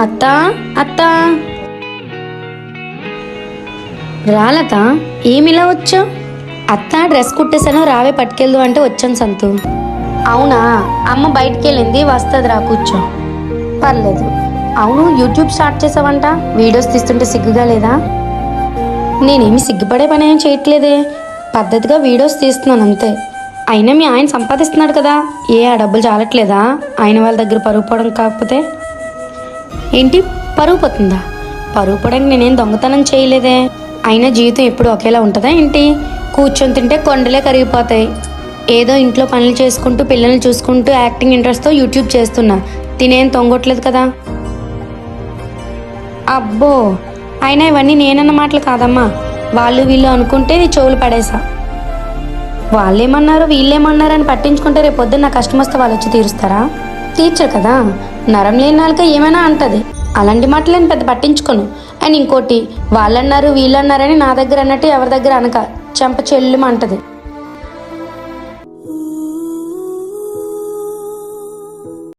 అత్తా అత్తా రాలత ఏమిలా వచ్చావు? అత్త డ్రెస్ కుట్టేసాను రావే పట్టుకెళ్దు అంటే వచ్చాను సంతు. అవునా, అమ్మ బయటికి వెళ్ళింది, వస్తుంది రా కూర్చో. పర్లేదు. అవును, యూట్యూబ్ స్టార్ట్ చేసావంట, వీడియోస్ తీస్తుంటే సిగ్గుగా లేదా? నేనేమి సిగ్గుపడే పని ఏం చేయట్లేదే, పద్ధతిగా వీడియోస్ తీస్తున్నాను అంతే. అయినా మీ ఆయన సంపాదిస్తున్నాడు కదా, ఆ డబ్బులు చాలట్లేదా ఆయన వాళ్ళ దగ్గర పరుగు పోవడం? కాకపోతే ఏంటి పరుగు పోతుందా? పరుగు పోవడానికి నేనేం దొంగతనం చేయలేదే. అయినా జీవితం ఎప్పుడు ఒకేలా ఉంటుందా ఏంటి? కూర్చొని తింటే కొండలే కరిగిపోతాయి. ఏదో ఇంట్లో పనులు చేసుకుంటూ పిల్లల్ని చూసుకుంటూ యాక్టింగ్ ఇంట్రెస్ట్తో యూట్యూబ్ చేస్తున్నా, తినేం తొంగొట్లేదు కదా. అబ్బో, అయినా ఇవన్నీ నేనన్న మాటలు కాదమ్మా, వాళ్ళు వీళ్ళు అనుకుంటే చెవులు పడేసా. వాళ్ళేమన్నారు వీళ్ళేమన్నారని పట్టించుకుంటే రేపు పొద్దున్న నా కష్టం వస్తే వాళ్ళు వచ్చి తీరుస్తారా? తీర్చరు కదా. నరం లేని నాలుక ఏమైనా అంటది. అలాంటి మాటలు నేను పెద్ద పట్టించుకోను. అండ్ ఇంకోటి, వాళ్ళన్నారు వీళ్ళన్నారని నా దగ్గర అన్నట్టు ఎవరి దగ్గర అనక చెంప చెల్లుమంటది.